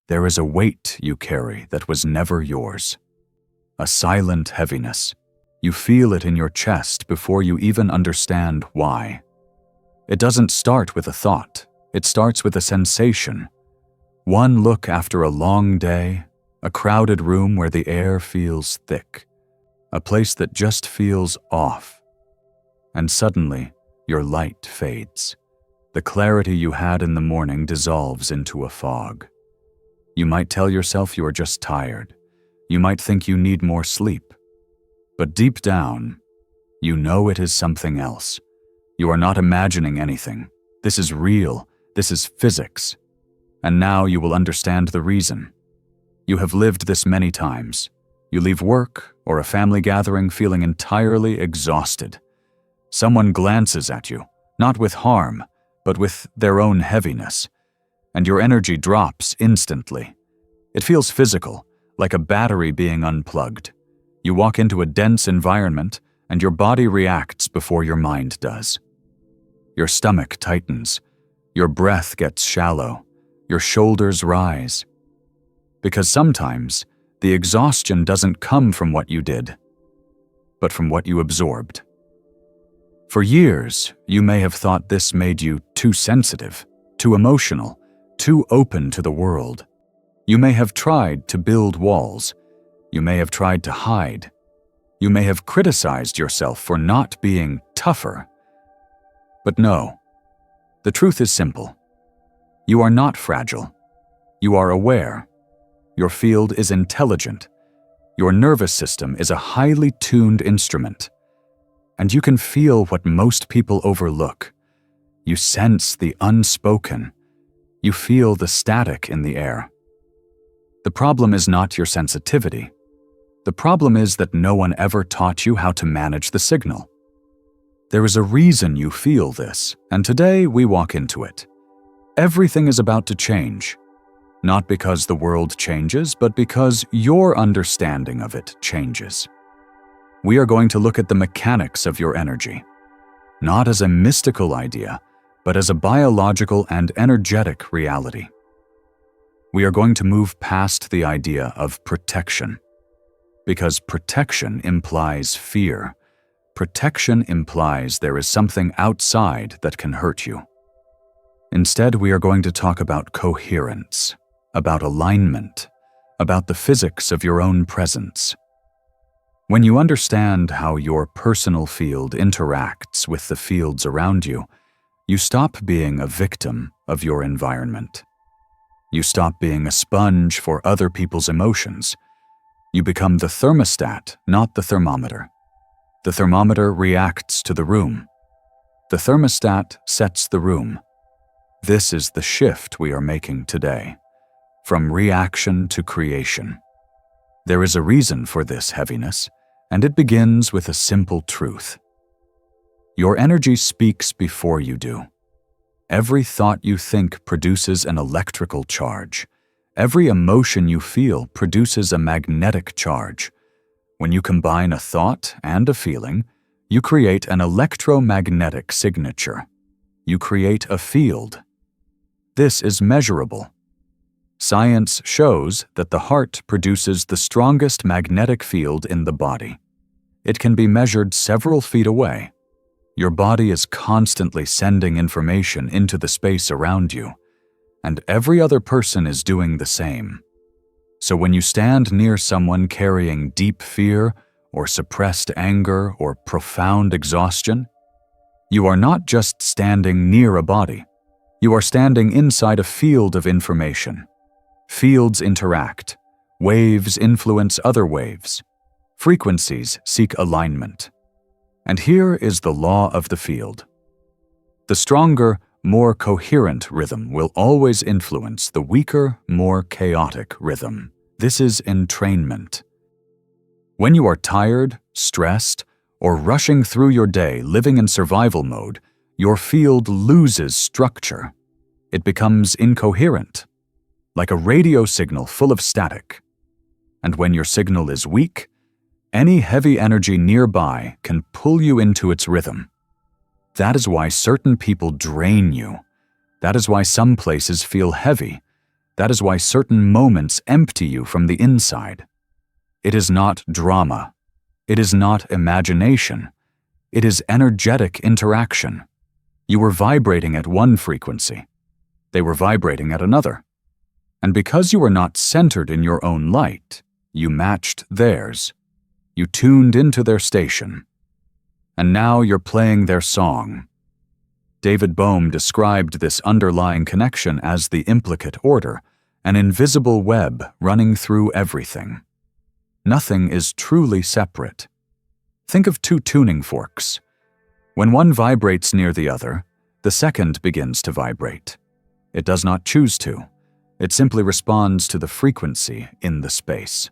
There is a weight you carry that was never yours. A silent heaviness. You feel it in your chest before you even understand why. It doesn't start with a thought. It starts with a sensation. One look after a long day, a crowded room where the air feels thick, a place that just feels off. And suddenly, your light fades. The clarity you had in the morning dissolves into a fog. You might tell yourself you are just tired. You might think you need more sleep. But deep down, you know it is something else. You are not imagining anything. This is real. This is physics. And now you will understand the reason. You have lived this many times. You leave work or a family gathering feeling entirely exhausted. Someone glances at you, not with harm, but with their own heaviness, and your energy drops instantly. It feels physical, like a battery being unplugged. You walk into a dense environment, and your body reacts before your mind does. Your stomach tightens, your breath gets shallow, your shoulders rise. Because sometimes, the exhaustion doesn't come from what you did, but from what you absorbed. For years, you may have thought this made you too sensitive, too emotional, too open to the world. You may have tried to build walls. You may have tried to hide. You may have criticized yourself for not being tougher. But no, the truth is simple. You are not fragile. You are aware. Your field is intelligent. Your nervous system is a highly tuned instrument. And you can feel what most people overlook. You sense the unspoken. You feel the static in the air. The problem is not your sensitivity. The problem is that no one ever taught you how to manage the signal. There is a reason you feel this, and today we walk into it. Everything is about to change. Not because the world changes, but because your understanding of it changes. We are going to look at the mechanics of your energy, not as a mystical idea, but as a biological and energetic reality. We are going to move past the idea of protection, because protection implies fear. Protection implies there is something outside that can hurt you. Instead, we are going to talk about coherence, about alignment, about the physics of your own presence. When you understand how your personal field interacts with the fields around you, you stop being a victim of your environment. You stop being a sponge for other people's emotions. You become the thermostat, not the thermometer. The thermometer reacts to the room. The thermostat sets the room. This is the shift we are making today, from reaction to creation. There is a reason for this heaviness, and it begins with a simple truth. Your energy speaks before you do. Every thought you think produces an electrical charge. Every emotion you feel produces a magnetic charge. When you combine a thought and a feeling, you create an electromagnetic signature. You create a field. This is measurable. Science shows that the heart produces the strongest magnetic field in the body. It can be measured several feet away. Your body is constantly sending information into the space around you, and every other person is doing the same. So when you stand near someone carrying deep fear or suppressed anger or profound exhaustion, you are not just standing near a body. You are standing inside a field of information. Fields interact. Waves influence other waves. Frequencies seek alignment. And here is the law of the field. The stronger, more coherent rhythm will always influence the weaker, more chaotic rhythm. This is entrainment. When you are tired, stressed, or rushing through your day living in survival mode, your field loses structure. It becomes incoherent, like a radio signal full of static. And when your signal is weak, any heavy energy nearby can pull you into its rhythm. That is why certain people drain you. That is why some places feel heavy. That is why certain moments empty you from the inside. It is not drama. It is not imagination. It is energetic interaction. You were vibrating at one frequency. They were vibrating at another. And because you were not centered in your own light, you matched theirs. You tuned into their station. And now you're playing their song. David Bohm described this underlying connection as the implicate order, an invisible web running through everything. Nothing is truly separate. Think of two tuning forks. When one vibrates near the other, the second begins to vibrate. It does not choose to. It simply responds to the frequency in the space.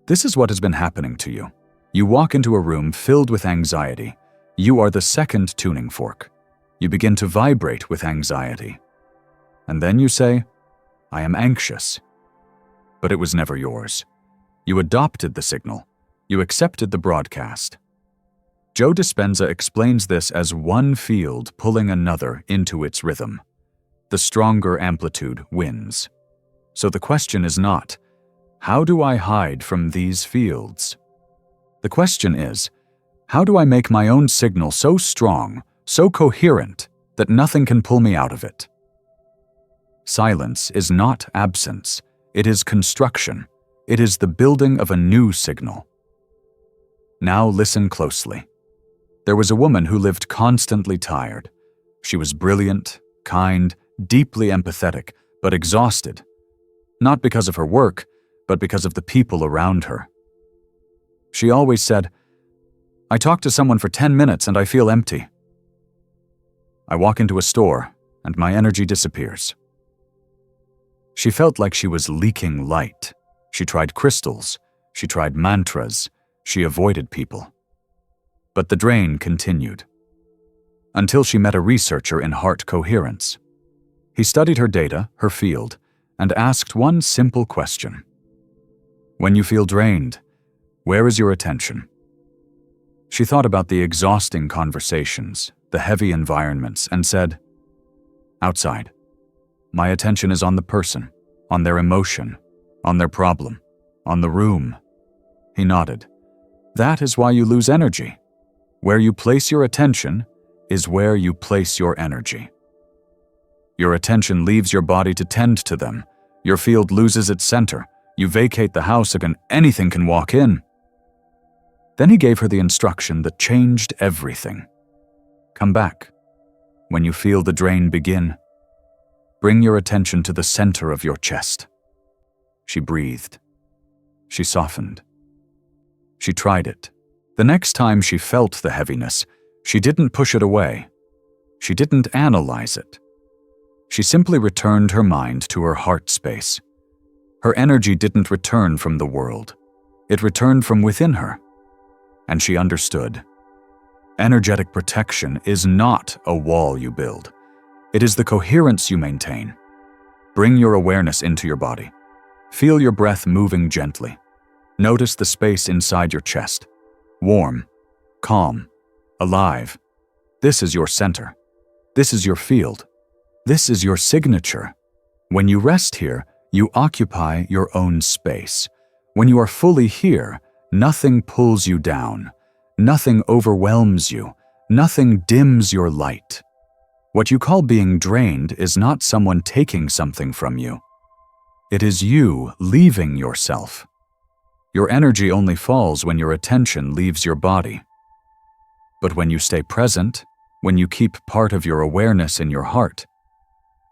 This is what has been happening to you. You walk into a room filled with anxiety. You are the second tuning fork. You begin to vibrate with anxiety. And then you say, "I am anxious." But it was never yours. You adopted the signal. You accepted the broadcast. Joe Dispenza explains this as one field pulling another into its rhythm. The stronger amplitude wins. So the question is not, how do I hide from these fields? The question is, how do I make my own signal so strong, so coherent, that nothing can pull me out of it? Silence is not absence. It is construction. It is the building of a new signal. Now listen closely. There was a woman who lived constantly tired. She was brilliant, kind, deeply empathetic, but exhausted. Not because of her work, but because of the people around her. She always said, "I talk to someone for 10 minutes and I feel empty. I walk into a store and my energy disappears." She felt like she was leaking light. She tried crystals. She tried mantras. She avoided people. But the drain continued. Until she met a researcher in heart coherence. He studied her data, her field, and asked one simple question. When you feel drained, where is your attention? She thought about the exhausting conversations, the heavy environments, and said, outside. My attention is on the person, on their emotion, on their problem, on the room. He nodded. That is why you lose energy. Where you place your attention is where you place your energy. Your attention leaves your body to tend to them. Your field loses its center. You vacate the house and anything can walk in. Then he gave her the instruction that changed everything. Come back. When you feel the drain begin, bring your attention to the center of your chest. She breathed. She softened. She tried it. The next time she felt the heaviness, she didn't push it away. She didn't analyze it. She simply returned her mind to her heart space. Her energy didn't return from the world. It returned from within her. And she understood. Energetic protection is not a wall you build. It is the coherence you maintain. Bring your awareness into your body. Feel your breath moving gently. Notice the space inside your chest. Warm, calm, alive. This is your center. This is your field. This is your signature. When you rest here, you occupy your own space. When you are fully here, nothing pulls you down. Nothing overwhelms you. Nothing dims your light. What you call being drained is not someone taking something from you. It is you leaving yourself. Your energy only falls when your attention leaves your body. But when you stay present, when you keep part of your awareness in your heart,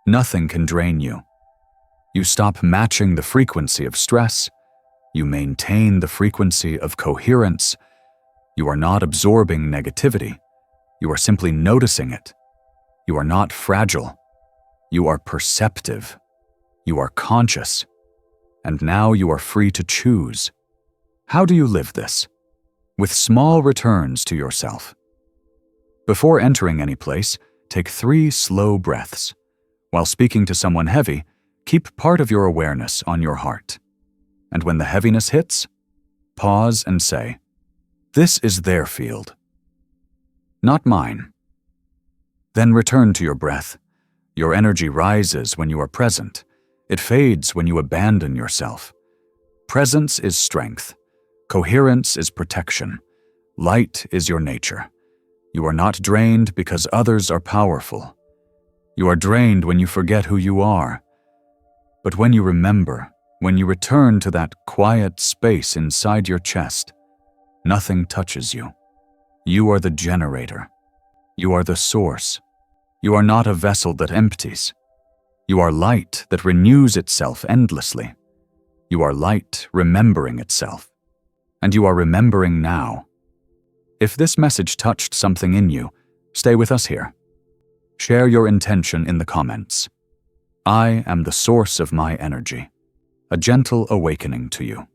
nothing can drain you. You stop matching the frequency of stress. You maintain the frequency of coherence. You are not absorbing negativity. You are simply noticing it. You are not fragile. You are perceptive. You are conscious. And now you are free to choose. How do you live this? With small returns to yourself. Before entering any place, take 3 slow breaths. While speaking to someone heavy, keep part of your awareness on your heart. And when the heaviness hits, pause and say, "This is their field, not mine." Then return to your breath. Your energy rises when you are present. It fades when you abandon yourself. Presence is strength. Coherence is protection. Light is your nature. You are not drained because others are powerful. You are drained when you forget who you are. But when you remember, when you return to that quiet space inside your chest, nothing touches you. You are the generator. You are the source. You are not a vessel that empties. You are light that renews itself endlessly. You are light remembering itself. And you are remembering now. If this message touched something in you, stay with us here. Share your intention in the comments. I am the source of my energy. A gentle awakening to you.